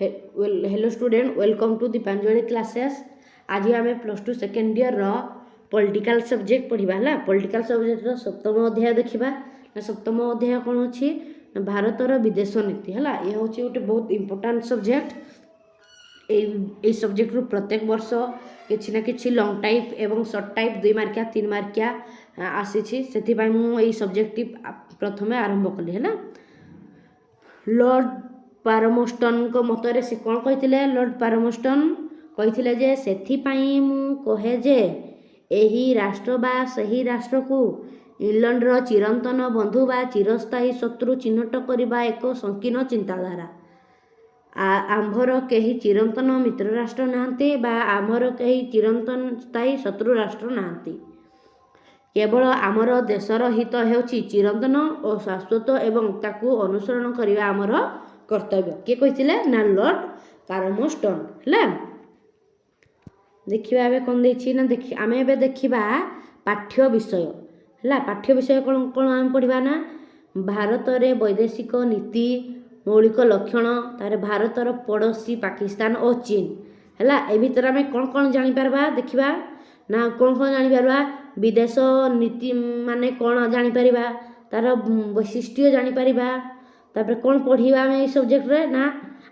Hello student, welcome to Deepanjali classes. आज आम +2 second year political subject पढ़ा है। पॉलिटिकल सब्जेक्ट सप्तम अध्याय देखा। सप्तम अध्याय कौन अच्छी भारतर विदेश नीति है। यह हूँ गोटे बहुत इंपोर्टाट सब्जेक्ट। ये सब्जेक्ट रू प्रत्येक वर्ष किसी ना कि लंग टाइप एवं शॉर्ट टाइप 2 मार्किया 3 मार्किया आसी से मुझे सब्जेक्ट प्रथम आरंभ कली है। लॉर्ड पारमोस्टन को मतरे से कौन कहते? लॉर्ड पारमोस्टन कहते जे सेथिपाई मु कहे जे एही राष्ट्र बा सही राष्ट्र को इंग्लैंडर चिरंतन बंधु बा चिरस्थायी शत्रु चिन्हट करने एक संकीर्ण चिंताधारा। आम्भर कहीं चिरंतन मित्र राष्ट्र नाहंती बा आम्भर कहीं चिरंतन स्थायी शत्रु राष्ट्र नाहंती। केवल आमर देशर हित हेउछि चिरंतन और शाश्वत एवं ताकू अनुसरण करने आमर कर्तव्य। किए कहते ना? लॉर्ड पारमोस्टन है। देखिए एवं कौन देखी ना आम ए देखा पाठ्य विषय है। पाठ्य विषय कौन कौन आम पढ़ा ना भारत रे वैदेशिक नीति मौलिक लक्षण तार भारतर पड़ोसी पाकिस्तान और चीन है। ए भीतर आम कौन कौन जानीपर देखा ना कौन कौन जानीपर विदेश नीति माने कौन जानीपर तार वैशिष्ट्य जानीपर। तापर कौन पढ़ा आम ये सब्जेक्ट रे ना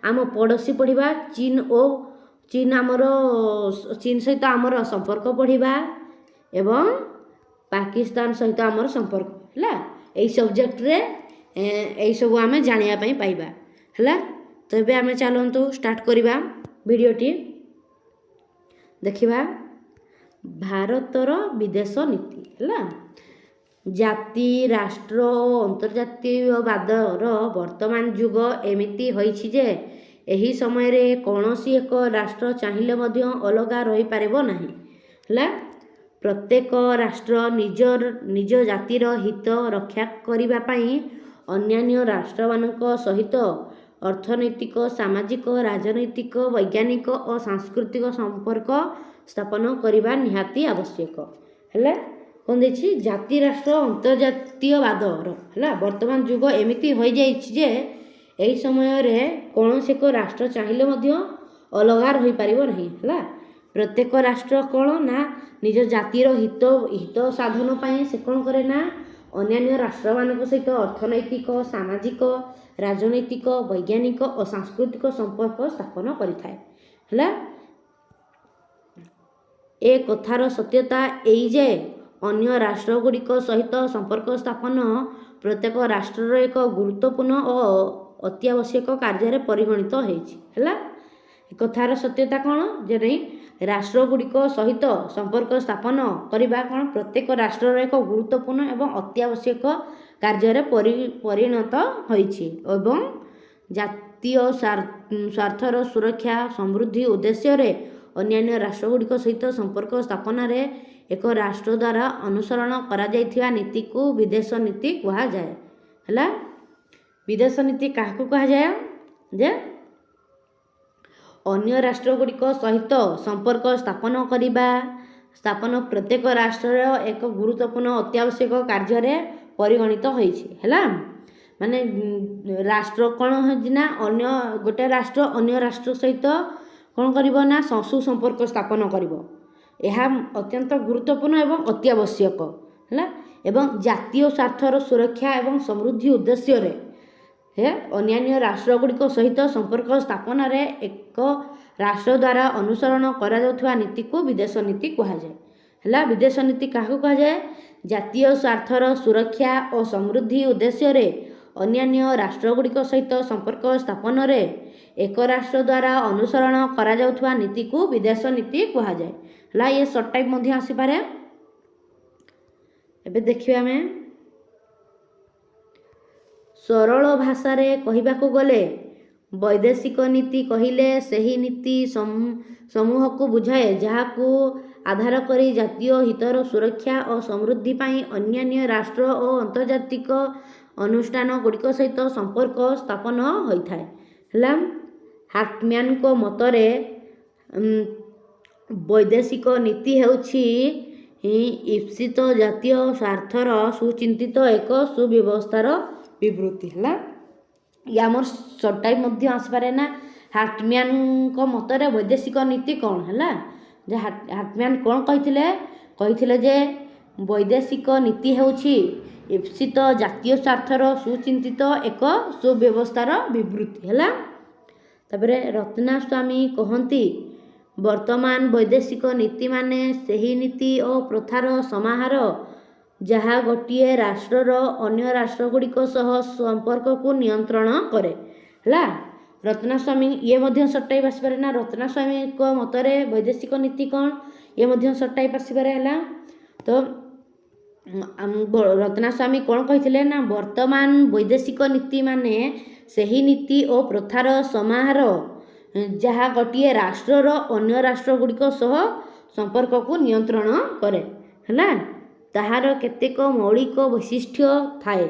आम पड़ोसी पढ़ा चीन और चीन आमर चीन सहित आमर संपर्क पढ़ा एवं पाकिस्तान सहित आमर संपर्क है। यही सब्जेक्ट रे यही सब आम जानापी पाइबा है। तो ये आम चलतु स्टार्ट करवा वीडियोटी देखा भारतर विदेश नीति है। जाति राष्ट्र और अंतर्जातीयवादर वर्तमान जुग एमिति होइछि जे एही समय रे कौनसी एक राष्ट्र चाहिए मध्य अलगा रही पारिबो नाही है। प्रत्येक राष्ट्र निज जातिर हित रक्षा करिबा पई अन्यान्य राष्ट्रमानक सहित अर्थनैतिक सामाजिक राजनैतिक वैज्ञानिक और सांस्कृतिक संपर्क स्थापन करने निहाती आवश्यक है। कौन देखिए जाति राष्ट्र अंतर्जातीयवादर है वर्तमान जुग एमिति हो जे यही समय रे कौन से एक राष्ट्र चाहिए मध्य अलगा रही पारिबो नहीं है। प्रत्येक राष्ट्र कौन ना निज जातिर हित साधन पाई से कौन करे ना अन्यान्य राष्ट्र मान सहित अर्थनैतिक सामाजिक राजनैतिक वैज्ञानिक और सांस्कृतिक संपर्क स्थापन करिथाए है। ए कथार सत्यता यही जे अन्य राष्ट्रगुड़िक सहित संपर्क स्थापन प्रत्येक राष्ट्रर एक गुरुत्वपूर्ण और अत्यावश्यक कार्य परिगणित है। कथार सत्यता कौन जे नहीं राष्ट्रगुड़िक सहित संपर्क स्थापन करने कौन प्रत्येक राष्ट्रर एक गुरुत्वपूर्ण एवं अत्यावश्यक कार्य परिणत होइछि एवं जातीय स्वार्थर सुरक्षा समृद्धि उद्देश्य रे अन्यान्य राष्ट्रगुड़िक सहित संपर्क स्थापन एक राष्ट्र द्वारा अनुसरण करा जाइथिबा नीति को विदेश नीति कहा जाए है। विदेश नीति क्या कहा जाए जे अन्य राष्ट्रगुड़िक सहित संपर्क स्थापन प्रत्येक राष्ट्र एक गुरुत्वपूर्ण अत्यावश्यक कार्य परिगणित है। माने राष्ट्र कौन है अन्य गोटे राष्ट्र अन्य राष्ट्र सहित कौन करिबो ना सुसंपर्क स्थापन करिबो। यह अत्यंत गुरुत्वपूर्ण एवं अत्यावश्यक है। एवं जातीय स्वार्थर सुरक्षा एवं समृद्धि उद्देश्य रे अन्यान्य राष्ट्रगुड़िक सहित संपर्क स्थापन एक राष्ट्र द्वारा अनुसरण करा जाउथवा नीति को विदेश नीति कहा जाए है। विदेश नीति क्या कहा जाए? जातीय स्वार्थर सुरक्षा और समृद्धि उद्देश्य रे अन्यान्य राष्ट्रगुड़िक सहित संपर्क स्थापन एक राष्ट्र द्वारा अनुसरण करा जाउथवा नीति को विदेश नीति कहा जाए है। ये शॉर्ट टाइप मध्य आसीपारे। एबे देखिए आम सरल भाषा रे कहिबाकू गले वैदेशिक नीति कहिले सही नीति समूह को बुझाए जहाकू आधार करी जातीय हितर सुरक्षा और समृद्धि पाई अन्यान्य राष्ट्र और अंतर्जातिक अनुष्ठान गुड़िक सहित संपर्क स्थापन होता है। हार्टमैन को मतरे वैदेशिक नीति हेउछि ईप्सित जातीय स्वार्थर सुचिंतित एक सुव्यवस्थार विवृत्ति है। ये आमर शॉर्ट टाइप मध्य आसपारे ना ହାର୍ଟମ୍ୟାନଙ୍କ ମତରେ ବୈଦେଶିକ ନୀତି କ'ଣ ହେଲା ଯେ ହାର୍ଟମ୍ୟାନ କ'ଣ କହିଥିଲେ ଯେ ବୈଦେଶିକ ନୀତି ହେଉଛି ଇପ୍ସିତ ଜାତୀୟ ସ୍ୱାର୍ଥର ସୁଚିନ୍ତିତ ଏକ ସୁବ୍ୟବସ୍ଥାର ବିବୃତ୍ତି ହେଲା। ତାପରେ ରତ୍ନାସ୍ୱାମୀ କହନ୍ତି ବର୍ତ୍ତମାନ ବୈଦେଶିକ ନୀତି ମାନେ ସେହି ନୀତି ଓ ପ୍ରଥାର ସମାହାର ଯାହା ଗୋଟିଏ ରାଷ୍ଟ୍ରର ଅନ୍ୟ ରାଷ୍ଟ୍ରଗୁଡ଼ିକ ସହ ସମ୍ପର୍କକୁ ନିୟନ୍ତ୍ରଣ କରେ ହେଲା। ରତ୍ନାସ୍ୱାମୀ ଇଏ ମଧ୍ୟ ସଟାଇ ଆସିପାରେ ନା ରତ୍ନାସ୍ୱାମୀଙ୍କ ମତରେ ବୈଦେଶିକ ନୀତି କ'ଣ ଇଏ ମଧ୍ୟ ସଟାଇ ଆସିପାରେ ହେଲା। ତ ରତ୍ନାସ୍ୱାମୀ କ'ଣ କହିଥିଲେ ନା ବର୍ତ୍ତମାନ ବୈଦେଶିକ ନୀତି ମାନେ ସେହି ନୀତି ଓ ପ୍ରଥାର ସମାହାର ଯାହା ଗୋଟିଏ ରାଷ୍ଟ୍ରର ଅନ୍ୟ ରାଷ୍ଟ୍ରଗୁଡ଼ିକ ସହ ସମ୍ପର୍କକୁ ନିୟନ୍ତ୍ରଣ କରେ ହେଲା। ତାହାର କେତେକ ମୌଳିକ ବୈଶିଷ୍ଟ୍ୟ ଥାଏ।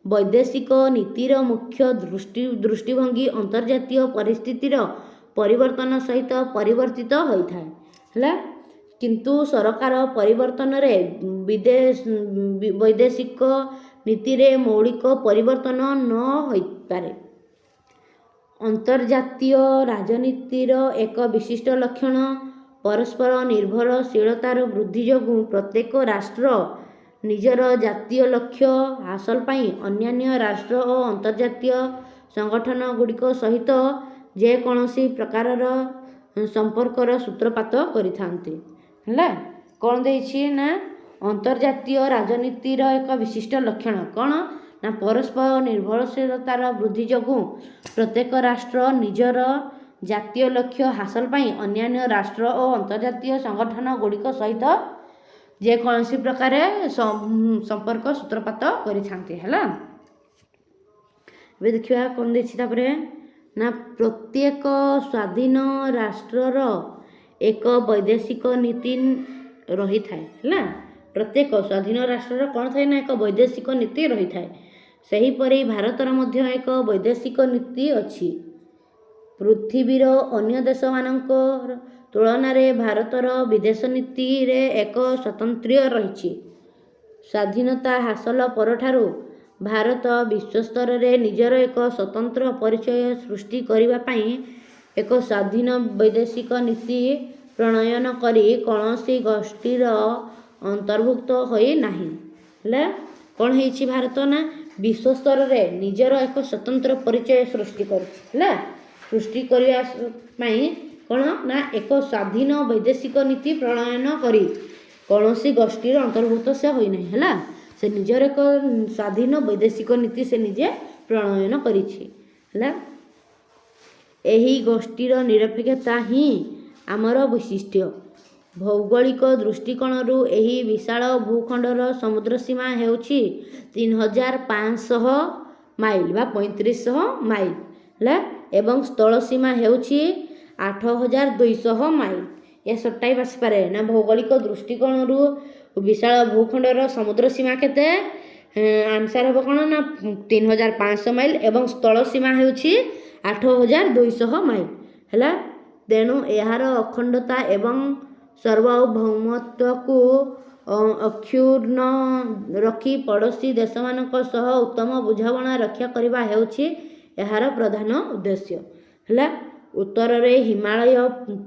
ବୈଦେଶିକ ନୀତିର ମୁଖ୍ୟ ଦୃଷ୍ଟିଭଙ୍ଗୀ ଅନ୍ତର୍ଜାତୀୟ ପରିସ୍ଥିତିର ପରିବର୍ତ୍ତନ ସହିତ ପରିବର୍ତ୍ତିତ ହୋଇଥାଏ ହେଲା। କିନ୍ତୁ ସରକାର ପରିବର୍ତ୍ତନରେ ବୈଦେଶିକ ନୀତିରେ ମୌଳିକ ପରିବର୍ତ୍ତନ ନ ହୋଇପାରେ। ଅନ୍ତର୍ଜାତୀୟ ରାଜନୀତିର ଏକ ବିଶିଷ୍ଟ ଲକ୍ଷଣ ପରସ୍ପର ନିର୍ଭରଶୀଳତାର ବୃଦ୍ଧି ଯୋଗୁଁ ପ୍ରତ୍ୟେକ ରାଷ୍ଟ୍ର ନିଜର ଜାତୀୟ ଲକ୍ଷ୍ୟ ହାସଲ ପାଇଁ ଅନ୍ୟାନ୍ୟ ରାଷ୍ଟ୍ର ଓ ଅନ୍ତର୍ଜାତୀୟ ସଂଗଠନଗୁଡ଼ିକ ସହିତ ଯେକୌଣସି ପ୍ରକାରର ସମ୍ପର୍କର ସୂତ୍ରପାତ କରିଥାନ୍ତି ହେଲା। କ'ଣ ଦେଇଛି ନା ଅନ୍ତର୍ଜାତୀୟ ରାଜନୀତିର ଏକ ବିଶିଷ୍ଟ ଲକ୍ଷଣ କ'ଣ ନା ପରସ୍ପର ନିର୍ଭରଶୀଳତାର ବୃଦ୍ଧି ଯୋଗୁଁ ପ୍ରତ୍ୟେକ ରାଷ୍ଟ୍ର ନିଜର ଜାତୀୟ ଲକ୍ଷ୍ୟ ହାସଲ ପାଇଁ ଅନ୍ୟାନ୍ୟ ରାଷ୍ଟ୍ର ଓ ଅନ୍ତର୍ଜାତୀୟ ସଂଗଠନଗୁଡ଼ିକ ସହିତ ଯେକୌଣସି ପ୍ରକାର ସମ୍ପର୍କ ସୂତ୍ରପାତ କରିଥାନ୍ତି ହେଲା। ଏବେ ଦେଖିବା କ'ଣ ଦେଇଛି ତାପରେ ନା ପ୍ରତ୍ୟେକ ସ୍ୱାଧୀନ ରାଷ୍ଟ୍ରର ଏକ ବୈଦେଶିକ ନୀତି ରହିଥାଏ ହେଲା। ପ୍ରତ୍ୟେକ ସ୍ୱାଧୀନ ରାଷ୍ଟ୍ରର କ'ଣ ଥାଏ ନା ଏକ ବୈଦେଶିକ ନୀତି ରହିଥାଏ। ସେହିପରି ଭାରତର ମଧ୍ୟ ଏକ ବୈଦେଶିକ ନୀତି ଅଛି। ପୃଥିବୀର ଅନ୍ୟ ଦେଶମାନଙ୍କ ତୁଳନାରେ ଭାରତର ବିଦେଶ ନୀତିରେ ଏକ ସ୍ୱାତନ୍ତ୍ର୍ୟ ରହିଛି। ସ୍ୱାଧୀନତା ହାସଲ ପରଠାରୁ ଭାରତ ବିଶ୍ୱସ୍ତରରେ ନିଜର ଏକ ସ୍ୱତନ୍ତ୍ର ପରିଚୟ ସୃଷ୍ଟି କରିବା ପାଇଁ ଏକ ସ୍ୱାଧୀନ ବୈଦେଶିକ ନୀତି ପ୍ରଣୟନ କରି କୌଣସି ଗୋଷ୍ଠୀର ଅନ୍ତର୍ଭୁକ୍ତ ହୋଇ ନାହିଁ ହେଲା। କ'ଣ ହେଇଛି ଭାରତ ନା ବିଶ୍ୱସ୍ତରରେ ନିଜର ଏକ ସ୍ୱତନ୍ତ୍ର ପରିଚୟ ସୃଷ୍ଟି କରିଛି ହେଲା। ସୃଷ୍ଟି କରିବା ପାଇଁ କ'ଣ ନା ଏକ ସ୍ୱାଧୀନ ବୈଦେଶିକ ନୀତି ପ୍ରଣୟନ କରି କୌଣସି ଗୋଷ୍ଠୀର ଅନ୍ତର୍ଭୁକ୍ତ ସେ ହୋଇନାହିଁ ହେଲା। ସେ ନିଜର ଏକ ସ୍ୱାଧୀନ ବୈଦେଶିକ ନୀତି ସେ ନିଜେ ପ୍ରଣୟନ କରିଛି ହେଲା। ଏହି ଗୋଷ୍ଠୀର ନିରପେକ୍ଷତା ହିଁ ଆମର ବୈଶିଷ୍ଟ୍ୟ। ଭୌଗୋଳିକ ଦୃଷ୍ଟିକୋଣରୁ ଏହି ବିଶାଳ ଭୂଖଣ୍ଡର ସମୁଦ୍ର ସୀମା ହେଉଛି 3500 ମାଇଲ ବା 3500 ମାଇଲ ହେଲା ଏବଂ ସ୍ଥଳ ସୀମା ହେଉଛି 8200 ମାଇଲ। ଏ ସଟାଇ ଆସିପାରେ ନା ଭୌଗୋଳିକ ଦୃଷ୍ଟିକୋଣରୁ ବିଶାଳ ଭୂଖଣ୍ଡର ସମୁଦ୍ର ସୀମା କେତେ ଆନ୍ସର ହେବ କ'ଣ ନା 3500 ମାଇଲ ଏବଂ ସ୍ଥଳ ସୀମା ହେଉଛି 8200 ମାଇଲ ହେଲା। ତେଣୁ ଏହାର ଅଖଣ୍ଡତା ଏବଂ ସାର୍ବଭୌମତ୍ୱକୁ ଅକ୍ଷୁଣ୍ଣ ରଖି ପଡ଼ୋଶୀ ଦେଶମାନଙ୍କ ସହ ଉତ୍ତମ ବୁଝାମଣା ରକ୍ଷା କରିବା ହେଉଛି ଏହାର ପ୍ରଧାନ ଉଦ୍ଦେଶ୍ୟ ହେଲା। ଉତ୍ତରରେ ହିମାଳୟ,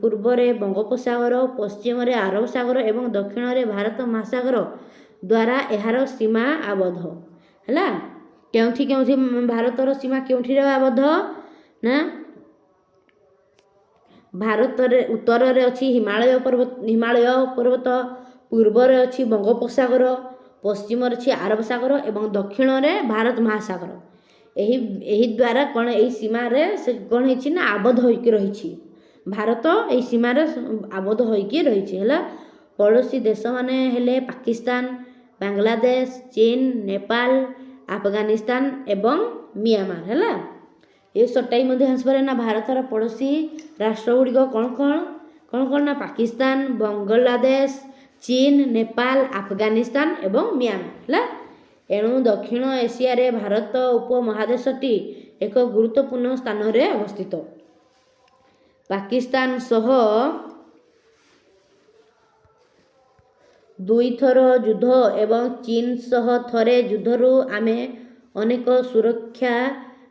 ପୂର୍ବରେ ବଙ୍ଗୋପସାଗର, ପଶ୍ଚିମରେ ଆରବ ସାଗର ଏବଂ ଦକ୍ଷିଣରେ ଭାରତ ମହାସାଗର ଦ୍ୱାରା ଏହାର ସୀମା ଆବଦ୍ଧ ହେଲା। କେଉଁଠି ଭାରତର ସୀମା କେଉଁଠିରେ ଆବଦ୍ଧ ନା ଭାରତରେ ଉତ୍ତରରେ ଅଛି ହିମାଳୟ ପର୍ବତ, ପୂର୍ବରେ ଅଛି ବଙ୍ଗୋପସାଗର, ପଶ୍ଚିମରେ ଅଛି ଆରବ ସାଗର ଏବଂ ଦକ୍ଷିଣରେ ଭାରତ ମହାସାଗର। ଏହି ଦ୍ୱାରା କ'ଣ ଏହି ସୀମାରେ ସେ କ'ଣ ହେଇଛି ନା ଆବଦ୍ଧ ହୋଇକି ରହିଛି। ଭାରତ ଏହି ସୀମାରେ ଆବଦ୍ଧ ହୋଇକି ରହିଛି ହେଲା। ପଡ଼ୋଶୀ ଦେଶମାନେ ହେଲେ ପାକିସ୍ତାନ, ବାଂଲାଦେଶ, ଚୀନ, ନେପାଳ, ଆଫଗାନିସ୍ତାନ ଏବଂ ମିଆଁମାର ହେଲା। ଏ ସଟାଇ ମଧ୍ୟ ଆସିପାରେ ନା ଭାରତର ପଡ଼ୋଶୀ ରାଷ୍ଟ୍ରଗୁଡ଼ିକ କ'ଣ ନା ପାକିସ୍ତାନ, ବାଂଲାଦେଶ, ଚୀନ, ନେପାଳ, ଆଫଗାନିସ୍ତାନ ଏବଂ ମିଆଁମାର ହେଲା। ଏଣୁ ଦକ୍ଷିଣ ଏସିଆରେ ଭାରତ ଉପମହାଦେଶଟି ଏକ ଗୁରୁତ୍ୱପୂର୍ଣ୍ଣ ସ୍ଥାନରେ ଅବସ୍ଥିତ। ପାକିସ୍ତାନ ସହ 2 ଥର ଯୁଦ୍ଧ ଏବଂ ଚୀନ ସହ ଥରେ ଯୁଦ୍ଧରୁ ଆମେ ଅନେକ ସୁରକ୍ଷା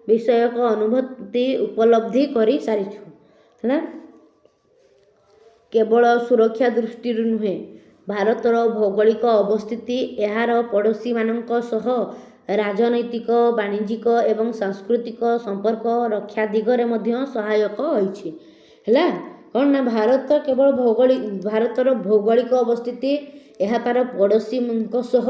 विषयक अनुभूति उपलब्धि कर सारिछु है केवल सुरक्षा दृष्टि नुहे भारतर भौगोलिक अवस्थिति यार पड़ोशी मानक सह राजनैतिक वाणिज्यिक एवं सांस्कृतिक संपर्क रक्षा दिगरे मध्य सहायक होइछि हैला कौन ना भारत केवल भारतर भौगोलिक अवस्थिति यह तार पड़ोशी सह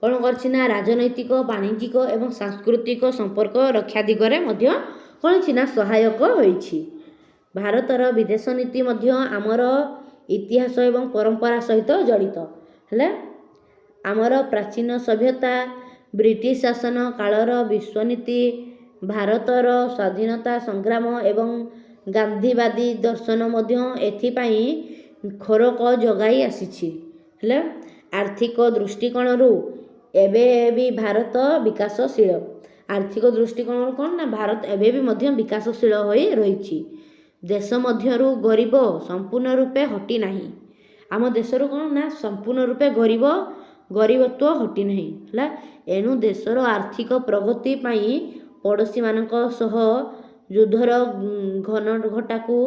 कौन करछिना राजनैतिक वाणिज्यिक एवं सांस्कृतिक संपर्क रक्षा दिगरे मध्य कौन छिना सहायक होइछि भारतर विदेश नीति मध्य आमर इतिहास एवं परंपरा सहित जड़ित है आमर प्राचीन सभ्यता ब्रिटिश शासन कालर विश्वनीति भारतर स्वाधीनता संग्राम एवं गांधीवादी दर्शन मध्य एथिपाई खोरक जगाई आसीछि है आर्थिक दृष्टिकोण एबे भी भारत विकासशील आर्थिक दृष्टिकोण कौन ना भारत एबे भी मध्य विकासशील होई रहिछि देश मध्यरु गरीब संपूर्ण रूपे हटी नहीं आम देशर कौन ना संपूर्ण रूपे गरीबत्व हटी नहीं है एणु देशर आर्थिक प्रगति पाई पड़ोशी मानक सह युद्धर घटा को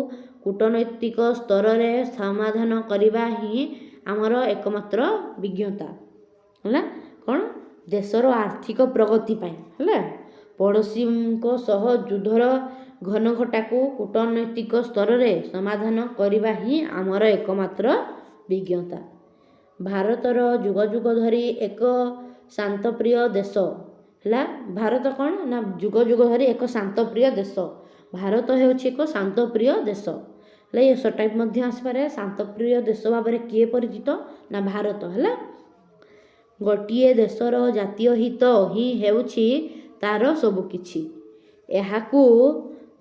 कूटनैतिक स्तर में समाधान करने ही आमर एकमात्र विज्ञता है कौन देशर आर्थिक प्रगति पाई है पड़ोशी सह युद्धर घनघटा को कूटनैतिक स्तर में समाधान करने ही आमर एकमात्र विज्ञता भारतर जुग जुग धरी एक शांतप्रिय देश है भारत कौन ना जुग जुग धरी एक शांतप्रिय देश भारत होछि एक शांतप्रिय देश है ये टाइप मध्य आसपे शांतप्रिय देश भाव में किए परिचित ना भारत है गोटे देशर जातीय हित ही हेउछि तार सबुकिछि एहाकू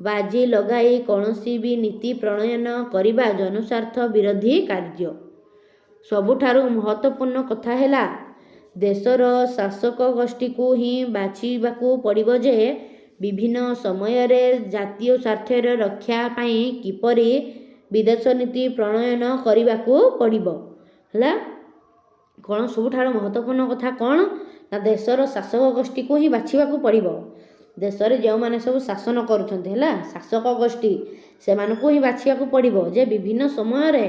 बाजी लगाई कौनसी भी नीति प्रणयन करिबा जनस्वार्थ विरोधी कार्य सबुठारु महत्वपूर्ण कथा हैला देशर शासक गोष्ठी को ही बाछिबाकू पड़िबो जे विभिन्न समय रे जातीय स्वार्थर रक्षा पाई किपरि विदेश नीति प्रणयन करिबाकू पड़िबो हैला कौन सबुठारु महत्वपूर्ण कथा कौन ना देशर शासक गोष्ठी को ही बाछिबाकू पड़िबो देश में जो मैंने सब शासन करुँचे शासक गोष्ठी से ही बाछिया पड़ो जे विभिन्न समय रे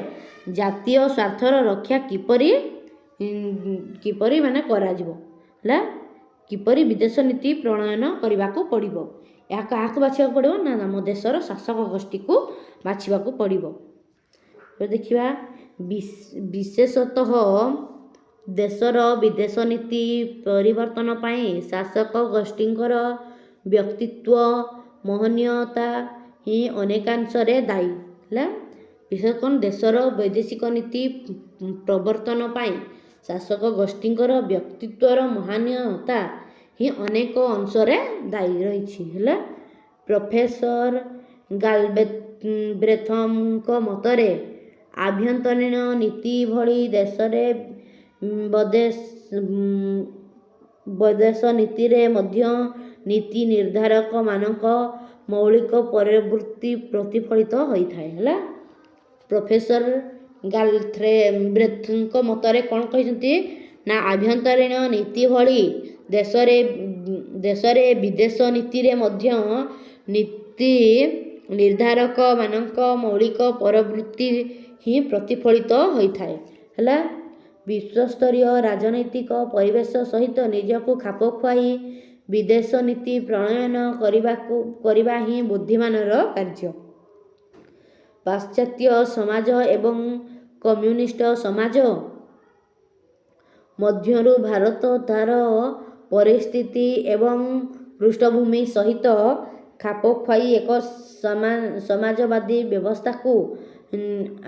जातीय स्वार्थर रक्षा किपरि माने करा किपरि विदेश नीति प्रणयन करने को पड़ो या क्या बाछा पड़ो ना आम देशर शासक गोष्ठी को बाछा पड़ो देखा विशेषतः देशर विदेश नीति परिवर्तन पाई शासक गोष्ठींकर व्यक्तित्व महनीयता ही अनेकांशरे दायी है विशेषकर देशर वैदेशिक नीति प्रवर्तन पाई शासक गोष्ठींकर व्यक्तित्वर महानीयता ही अनेक अंशरे दायी रही है प्रोफेसर गालब्रेथम मतरे आभ्यंतरीण नीति भली देश वैदेश नीति रे मध्य नीति निर्धारक मानक मौलिक प्रवृत्ति प्रतिफलित होता है प्रोफेसर गालब्रेथ मतरे कौन कहते ना आभ्यंतरीण नीति भली देश रे विदेश नीति रे मध्य नीति निर्धारक मानक मौलिक प्रवृत्ति ही प्रतिफलित होता है विश्वस्तरीय राजनैतिक परिवेश सहित निजको खाप खुआई विदेश नीति प्रणयन करने ही बुद्धिमानर कार्य पाश्चात्य समाज एवं कम्युनिस्ट समाज मध्यरु भारत तार परिस्थिति एवं पृष्ठभूमि सहित खाप खुआई एक समाजवादी व्यवस्था को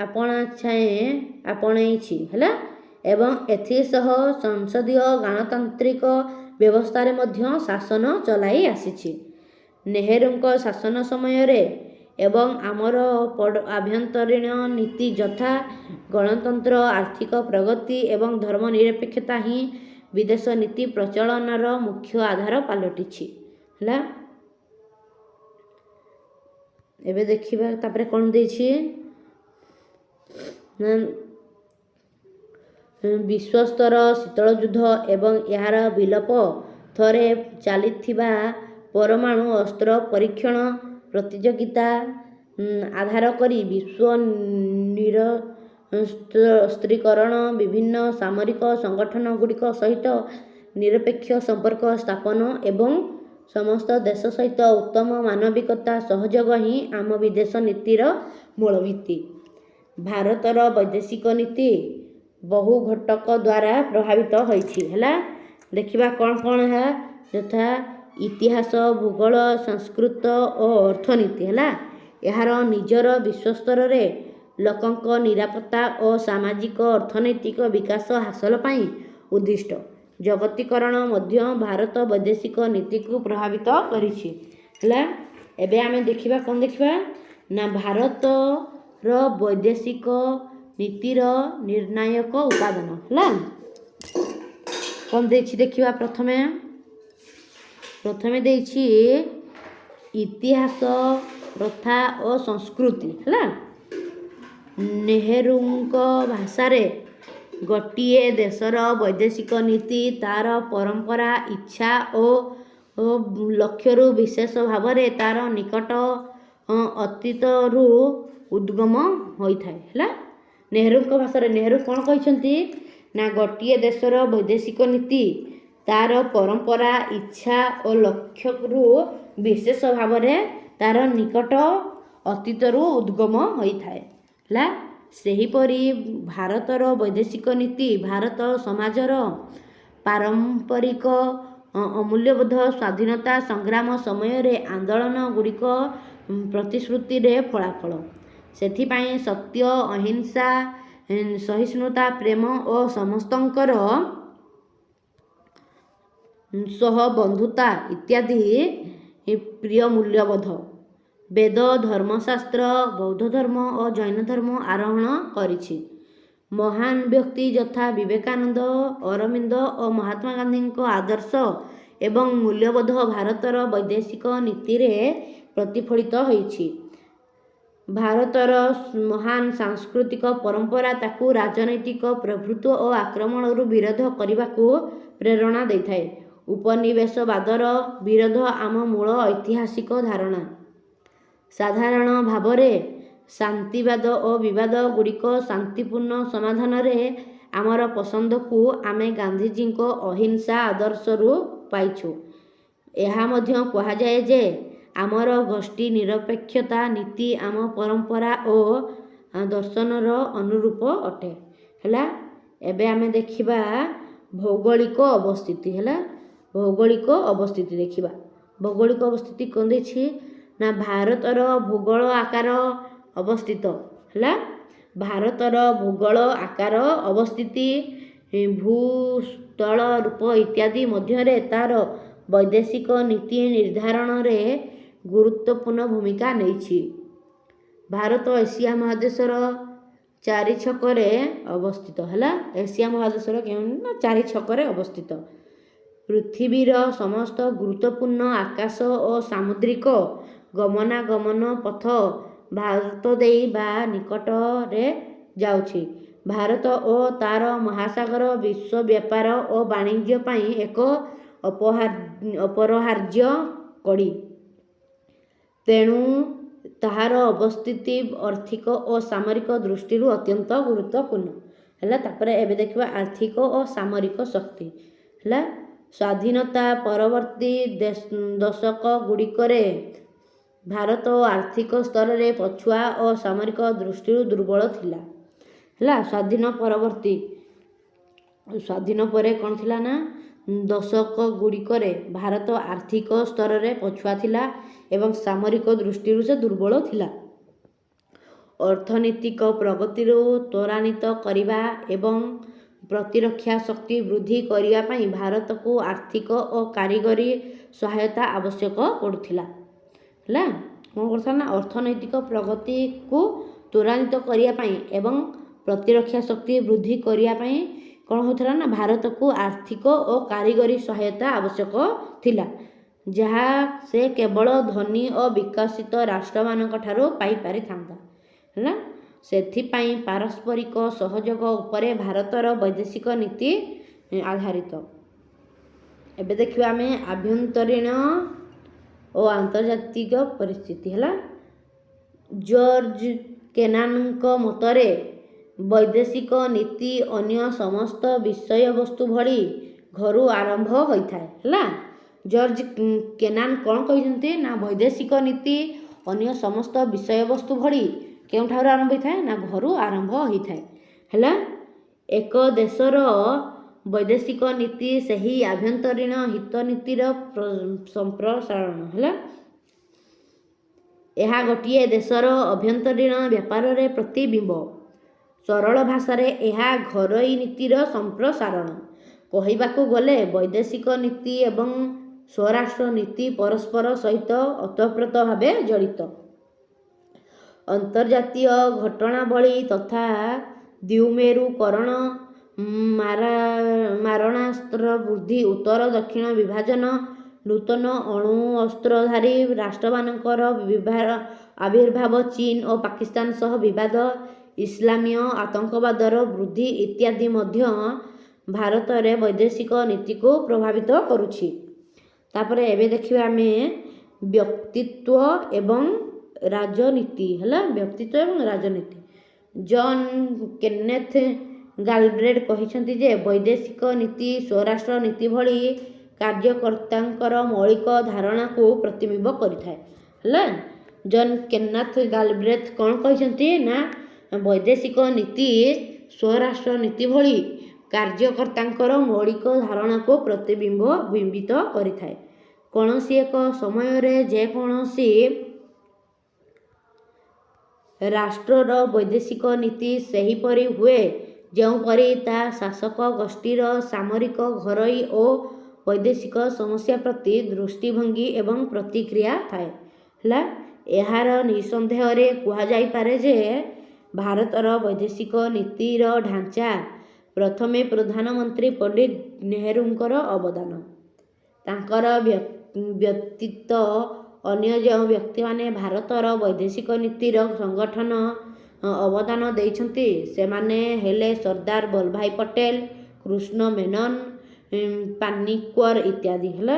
आपणाई है एवं एथिसह संसदीय गणतांत्रिक व्यवस्था रे मध्य शासन चलाई आसीछि नेहरू शासन समय रे एवं आमर आभ्यंतरीण नीति यथा गणतंत्र आर्थिक प्रगति एवं धर्मनिरपेक्षता ही विदेश नीति प्रचलनर मुख्य आधार पलटिछि है एबे देखिबा तापरे कोन देछि विश्वस्तर शीतल युद्ध एवं यार विलोप थरे चलीथिबा ପରମାଣୁ ଅସ୍ତ୍ର ପରୀକ୍ଷଣ ପ୍ରତିଯୋଗିତା ଆଧାର କରି ବିଶ୍ୱ ନିରସ୍ତ୍ରୀକରଣ ବିଭିନ୍ନ ସାମରିକ ସଂଗଠନ ଗୁଡ଼ିକ ସହିତ ନିରପେକ୍ଷ ସମ୍ପର୍କ ସ୍ଥାପନ ଏବଂ ସମସ୍ତ ଦେଶ ସହିତ ଉତ୍ତମ ମାନବିକତା ସହଯୋଗ ହିଁ ଆମ ବିଦେଶ ନୀତିର ମୂଳ ଭିତ୍ତି। ଭାରତର ବୈଦେଶିକ ନୀତି ବହୁ ଘଟକ ଦ୍ୱାରା ପ୍ରଭାବିତ ହୋଇଛି। ହେଲା, ଦେଖିବା କ'ଣ କ'ଣ ଏହା ଯଥା ଇତିହାସ, ଭୂଗୋଳ, ସଂସ୍କୃତ ଓ ଅର୍ଥନୀତି। ହେଲା, ଏହାର ନିଜର ବିଶ୍ୱସ୍ତରରେ ଲୋକଙ୍କ ନିରାପତ୍ତା ଓ ସାମାଜିକ ଅର୍ଥନୈତିକ ବିକାଶ ହାସଲ ପାଇଁ ଉଦ୍ଦିଷ୍ଟ। ଜଗତୀକରଣ ମଧ୍ୟ ଭାରତ ବୈଦେଶିକ ନୀତିକୁ ପ୍ରଭାବିତ କରିଛି। ହେଲା, ଏବେ ଆମେ ଦେଖିବା କ'ଣ ଦେଖିବା ନା ଭାରତର ବୈଦେଶିକ ନୀତିର ନିର୍ଣ୍ଣାୟକ ଉପାଦାନ। ହେଲା, କ'ଣ ଦେଇଛି ଦେଖିବା। ପ୍ରଥମେ ଦେଇଛି ଇତିହାସ, ପ୍ରଥା ଓ ସଂସ୍କୃତି। ହେଲା, ନେହେରୁଙ୍କ ଭାଷାରେ ଗୋଟିଏ ଦେଶର ବୈଦେଶିକ ନୀତି ତା'ର ପରମ୍ପରା, ଇଚ୍ଛା ଓ ଲକ୍ଷ୍ୟରୁ ବିଶେଷ ଭାବରେ ତା'ର ନିକଟ ଅତୀତରୁ ଉଦ୍ଗମ ହୋଇଥାଏ। ହେଲା, ନେହେରୁଙ୍କ ଭାଷାରେ ନେହେରୁ କ'ଣ କହିଛନ୍ତି ନା ଗୋଟିଏ ଦେଶର ବୈଦେଶିକ ନୀତି ତା'ର ପରମ୍ପରା, ଇଚ୍ଛା ଓ ଲକ୍ଷ୍ୟରୁ ବିଶେଷ ଭାବରେ ତା'ର ନିକଟ ଅତୀତରୁ ଉଦ୍ଗମ ହୋଇଥାଏ। ହେଲା, ସେହିପରି ଭାରତର ବୈଦେଶିକ ନୀତି ଭାରତ ସମାଜର ପାରମ୍ପରିକ ଅମୂଲ୍ୟବୋଧ, ସ୍ୱାଧୀନତା ସଂଗ୍ରାମ ସମୟରେ ଆନ୍ଦୋଳନ ଗୁଡ଼ିକ ପ୍ରତିଶ୍ରୁତିରେ ଫଳାଫଳ। ସେଥିପାଇଁ ସତ୍ୟ, ଅହିଂସା, ସହିଷ୍ଣୁତା, ପ୍ରେମ ଓ ସମସ୍ତଙ୍କର ସହ ବନ୍ଧୁତା ଇତ୍ୟାଦି ପ୍ରିୟ ମୂଲ୍ୟବୋଧ ବେଦ, ଧର୍ମଶାସ୍ତ୍ର, ବୌଦ୍ଧ ଧର୍ମ ଓ ଜୈନ ଧର୍ମ ଆରୋହଣ କରିଛି। ମହାନ ବ୍ୟକ୍ତି ଯଥା ବିବେକାନନ୍ଦ, ଅରବିନ୍ଦ ଓ ମହାତ୍ମା ଗାନ୍ଧୀଙ୍କ ଆଦର୍ଶ ଏବଂ ମୂଲ୍ୟବୋଧ ଭାରତର ବୈଦେଶିକ ନୀତିରେ ପ୍ରତିଫଳିତ ହୋଇଛି। ଭାରତର ମହାନ ସାଂସ୍କୃତିକ ପରମ୍ପରା ତାକୁ ରାଜନୈତିକ ପ୍ରଭୃତ୍ୱ ଓ ଆକ୍ରମଣରୁ ବିରୋଧ କରିବାକୁ ପ୍ରେରଣା ଦେଇଥାଏ। ଉପନିବେଶବାଦର ବିରୋଧ ଆମ ମୂଳ ଐତିହାସିକ ଧାରଣା। ସାଧାରଣ ଭାବରେ ଶାନ୍ତିବାଦ ଓ ବିବାଦ ଗୁଡ଼ିକ ଶାନ୍ତିପୂର୍ଣ୍ଣ ସମାଧାନରେ ଆମର ପସନ୍ଦକୁ ଆମେ ଗାନ୍ଧିଜୀଙ୍କ ଅହିଂସା ଆଦର୍ଶରୁ ପାଇଛୁ। ଏହା ମଧ୍ୟ କୁହାଯାଏ ଯେ ଆମର ଗୋଷ୍ଠୀ ନିରପେକ୍ଷତା ନୀତି ଆମ ପରମ୍ପରା ଓ ଦର୍ଶନର ଅନୁରୂପ ଅଟେ। ହେଲା, ଏବେ ଆମେ ଦେଖିବା ଭୌଗୋଳିକ ଅବସ୍ଥିତି। ହେଲା, ଭୌଗୋଳିକ ଅବସ୍ଥିତି ଦେଖିବା। ଭୌଗୋଳିକ ଅବସ୍ଥିତି କ'ଣ ଦେଇଛି ନା ଭାରତର ଭୂଗୋଳ ଆକାର ଅବସ୍ଥିତ। ହେଲା, ଭାରତର ଭୂଗୋଳ ଆକାର ଅବସ୍ଥିତି ଭୂସ୍ଥଳ ରୂପ ଇତ୍ୟାଦି ମଧ୍ୟରେ ତା'ର ବୈଦେଶିକ ନୀତି ନିର୍ଦ୍ଧାରଣରେ ଗୁରୁତ୍ୱପୂର୍ଣ୍ଣ ଭୂମିକା ନେଇଛି। ଭାରତ ଏସିଆ ମହାଦେଶର ଚାରି ଛକରେ ଅବସ୍ଥିତ। ହେଲା, ଏସିଆ ମହାଦେଶର କେଉଁ ଚାରି ଛକରେ ଅବସ୍ଥିତ। ପୃଥିବୀର ସମସ୍ତ ଗୁରୁତ୍ୱପୂର୍ଣ୍ଣ ଆକାଶ ଓ ସାମୁଦ୍ରିକ ଗମନାଗମନ ପଥ ଭାରତ ଦେଇ ବା ନିକଟରେ ଯାଉଛି। ଭାରତ ଓ ତା'ର ମହାସାଗର ବିଶ୍ୱ ବ୍ୟାପାର ଓ ବାଣିଜ୍ୟ ପାଇଁ ଏକ ଅପରିହାର୍ଯ୍ୟ କଡ଼ି। ତେଣୁ ତାହାର ଅବସ୍ଥିତି ଆର୍ଥିକ ଓ ସାମରିକ ଦୃଷ୍ଟିରୁ ଅତ୍ୟନ୍ତ ଗୁରୁତ୍ୱପୂର୍ଣ୍ଣ। ହେଲା, ତାପରେ ଏବେ ଦେଖିବା ଆର୍ଥିକ ଓ ସାମରିକ ଶକ୍ତି। ହେଲା, ସ୍ୱାଧୀନତା ପରବର୍ତ୍ତୀ ଦଶକ ଗୁଡ଼ିକରେ ଭାରତ ଆର୍ଥିକ ସ୍ତରରେ ପଛୁଆ ଓ ସାମରିକ ଦୃଷ୍ଟିରୁ ଦୁର୍ବଳ ଥିଲା। ହେଲା, ସ୍ୱାଧୀନ ପରେ କ'ଣ ଥିଲା ନା ଦଶକ ଗୁଡ଼ିକରେ ଭାରତ ଆର୍ଥିକ ସ୍ତରରେ ପଛୁଆ ଥିଲା ଏବଂ ସାମରିକ ଦୃଷ୍ଟିରୁ ସେ ଦୁର୍ବଳ ଥିଲା। ଅର୍ଥନୈତିକ ପ୍ରଗତିରୁ ତ୍ୱରାନ୍ୱିତ କରିବା ଏବଂ ପ୍ରତିରକ୍ଷା ଶକ୍ତି ବୃଦ୍ଧି କରିବା ପାଇଁ ଭାରତକୁ ଆର୍ଥିକ ଓ କାରିଗରୀ ସହାୟତା ଆବଶ୍ୟକ ପଡ଼ୁଥିଲା। ହେଲା, କ'ଣ କରୁଥିଲା ନା ଅର୍ଥନୈତିକ ପ୍ରଗତିକୁ ତ୍ୱରାନ୍ୱିତ କରିବା ପାଇଁ ଏବଂ ପ୍ରତିରକ୍ଷା ଶକ୍ତି ବୃଦ୍ଧି କରିବା ପାଇଁ କ'ଣ ହେଉଥିଲା ନା ଭାରତକୁ ଆର୍ଥିକ ଓ କାରିଗରୀ ସହାୟତା ଆବଶ୍ୟକ ଥିଲା, ଯାହା ସେ କେବଳ ଧନୀ ଓ ବିକଶିତ ରାଷ୍ଟ୍ରମାନଙ୍କ ଠାରୁ ପାଇପାରିଥାନ୍ତା। ହେଲା, ସେଥିପାଇଁ ପାରସ୍ପରିକ ସହଯୋଗ ଉପରେ ଭାରତର ବୈଦେଶିକ ନୀତି ଆଧାରିତ। ଏବେ ଦେଖିବା ଆମେ ଆଭ୍ୟନ୍ତରୀଣ ଓ ଆନ୍ତର୍ଜାତିକ ପରିସ୍ଥିତି ହେଲା। ଜର୍ଜ କେନାନଙ୍କ ମତରେ ବୈଦେଶିକ ନୀତି ଅନ୍ୟ ସମସ୍ତ ବିଷୟବସ୍ତୁ ଭଳି ଘରୁ ଆରମ୍ଭ ହୋଇଥାଏ ହେଲା। ଜର୍ଜ କେନାନ କ'ଣ କହିଛନ୍ତି ନା ବୈଦେଶିକ ନୀତି ଅନ୍ୟ ସମସ୍ତ ବିଷୟବସ୍ତୁ ଭଳି କେଉଁଠାରୁ ଆରମ୍ଭ ହୋଇଥାଏ ନା ଘରୁ ଆରମ୍ଭ ହୋଇଥାଏ ହେଲା। ଏକ ଦେଶର ବୈଦେଶିକ ନୀତି ସେହି ଆଭ୍ୟନ୍ତରୀଣ ହିତନୀତିର ସମ୍ପ୍ରସାରଣ ହେଲା। ଏହା ଗୋଟିଏ ଦେଶର ଆଭ୍ୟନ୍ତରୀଣ ବ୍ୟାପାରରେ ପ୍ରତିବିମ୍ବ। ସରଳ ଭାଷାରେ ଏହା ଘରୋଇ ନୀତିର ସମ୍ପ୍ରସାରଣ। କହିବାକୁ ଗଲେ ବୈଦେଶିକ ନୀତି ଏବଂ ସ୍ୱରାଷ୍ଟ୍ର ନୀତି ପରସ୍ପର ସହିତ ଓତପ୍ରୋତ ଭାବେ ଜଡ଼ିତ। ଅନ୍ତର୍ଜାତୀୟ ଘଟଣାବଳୀ ତଥା ଦ୍ୱିମେରୁକରଣ, ମାରଣାସ୍ତ୍ର ବୃଦ୍ଧି, ଉତ୍ତର ଦକ୍ଷିଣ ବିଭାଜନ, ନୂତନ ଅଣୁଅସ୍ତ୍ରଧାରୀ ରାଷ୍ଟ୍ରମାନଙ୍କର ଆବିର୍ଭାବ, ଚୀନ ଓ ପାକିସ୍ତାନ ସହ ବିବାଦ, ଇସଲାମୀୟ ଆତଙ୍କବାଦର ବୃଦ୍ଧି ଇତ୍ୟାଦି ମଧ୍ୟ ଭାରତରେ ବୈଦେଶିକ ନୀତିକୁ ପ୍ରଭାବିତ କରୁଛି। ତାପରେ ଏବେ ଦେଖିବା ଆମେ ବ୍ୟକ୍ତିତ୍ୱ ଏବଂ ରାଜନୀତି ହେଲା। ବ୍ୟକ୍ତିତ୍ୱ ଏବଂ ରାଜନୀତି। ଜନ୍ କେନେଥ ଗାଲବ୍ରେଡ୍ କହିଛନ୍ତି ଯେ ବୈଦେଶିକ ନୀତି ସ୍ୱରାଷ୍ଟ୍ର ନୀତି ଭଳି କାର୍ଯ୍ୟକର୍ତ୍ତାଙ୍କର ମୌଳିକ ଧାରଣାକୁ ପ୍ରତିବିମ୍ବ କରିଥାଏ ହେଲା। ଜନ୍ କେନାଥ ଗାଲବ୍ରେଡ୍ କ'ଣ କହିଛନ୍ତି ନା ବୈଦେଶିକ ନୀତି ସ୍ୱରାଷ୍ଟ୍ର ନୀତି ଭଳି କାର୍ଯ୍ୟକର୍ତ୍ତାଙ୍କର ମୌଳିକ ଧାରଣାକୁ ପ୍ରତିବିମ୍ବିତ କରିଥାଏ। କୌଣସି ଏକ ସମୟରେ ଯେକୌଣସି ରାଷ୍ଟ୍ରର ବୈଦେଶିକ ନୀତି ସେହିପରି ହୁଏ ଯେଉଁପରି ତା ଶାସକ ଗୋଷ୍ଠୀର ସାମରିକ, ଘରୋଇ ଓ ବୈଦେଶିକ ସମସ୍ୟା ପ୍ରତି ଦୃଷ୍ଟିଭଙ୍ଗୀ ଏବଂ ପ୍ରତିକ୍ରିୟା ଥାଏ ହେଲା। ଏହାର ନିଃସନ୍ଦେହରେ କୁହାଯାଇପାରେ ଯେ ଭାରତର ବୈଦେଶିକ ନୀତିର ଢାଞ୍ଚା ପ୍ରଥମେ ପ୍ରଧାନମନ୍ତ୍ରୀ ପଣ୍ଡିତ ନେହେରୁଙ୍କର ଅବଦାନ। ତାଙ୍କର ବ୍ୟତୀତ ଅନ୍ୟ ଯେଉଁ ବ୍ୟକ୍ତିମାନେ ଭାରତର ବୈଦେଶିକ ନୀତିର ସଂଗଠନ ଅବଦାନ ଦେଇଛନ୍ତି ସେମାନେ ହେଲେ ସର୍ଦ୍ଦାର ବଲ୍ଲଭଭାଇ ପଟେଲ, କୃଷ୍ଣ ମେନନ, ପାନିକ୍କର ଇତ୍ୟାଦି ହେଲା।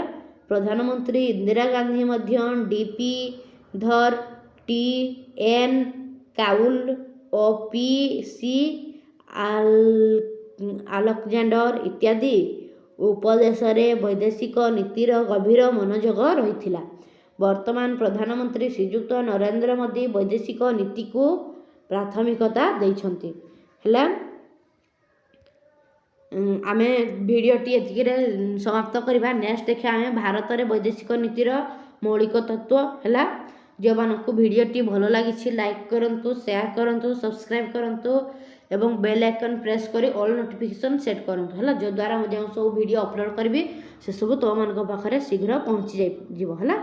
ପ୍ରଧାନମନ୍ତ୍ରୀ ଇନ୍ଦିରା ଗାନ୍ଧୀ ମଧ୍ୟ ଡି.ପି. ଧର, ଟି.ଏନ୍. କାଉଲ ଓ ପି.ସି. ଆଲେକଜାଣ୍ଡର ଇତ୍ୟାଦି ଉପଦେଶରେ ବୈଦେଶିକ ନୀତିର ଗଭୀର ମନୋଯୋଗ ରହିଥିଲା। ବର୍ତ୍ତମାନ ପ୍ରଧାନମନ୍ତ୍ରୀ ଶ୍ରୀଯୁକ୍ତ ନରେନ୍ଦ୍ର ମୋଦି ବୈଦେଶିକ ନୀତିକୁ ପ୍ରାଥମିକତା ଦେଇଛନ୍ତି ହେଲା। ଆମେ ଭିଡ଼ିଓଟି ଏତିକିରେ ସମାପ୍ତ କରିବା। ନେକ୍ସଟ ଦେଖିବା ଆମେ ଭାରତରେ ବୈଦେଶିକ ନୀତିର ମୌଳିକ ତତ୍ତ୍ୱ ହେଲା। ଯେଉଁମାନଙ୍କୁ ଭିଡ଼ିଓଟି ଭଲ ଲାଗିଛି ଲାଇକ୍ କରନ୍ତୁ, ସେୟାର କରନ୍ତୁ, ସବସ୍କ୍ରାଇବ୍ କରନ୍ତୁ ଏବଂ ବେଲ୍ ଆଇକନ୍ ପ୍ରେସ୍ କରି ଅଲ୍ ନୋଟିଫିକେସନ୍ ସେଟ୍ କରନ୍ତୁ ହେଲା। ଯଦ୍ୱାରା ମୁଁ ଯେଉଁ ସବୁ ଭିଡ଼ିଓ ଅପଲୋଡ଼ କରିବି ସେସବୁ ତୁମମାନଙ୍କ ପାଖରେ ଶୀଘ୍ର ପହଞ୍ଚି ଯିବ ହେଲା।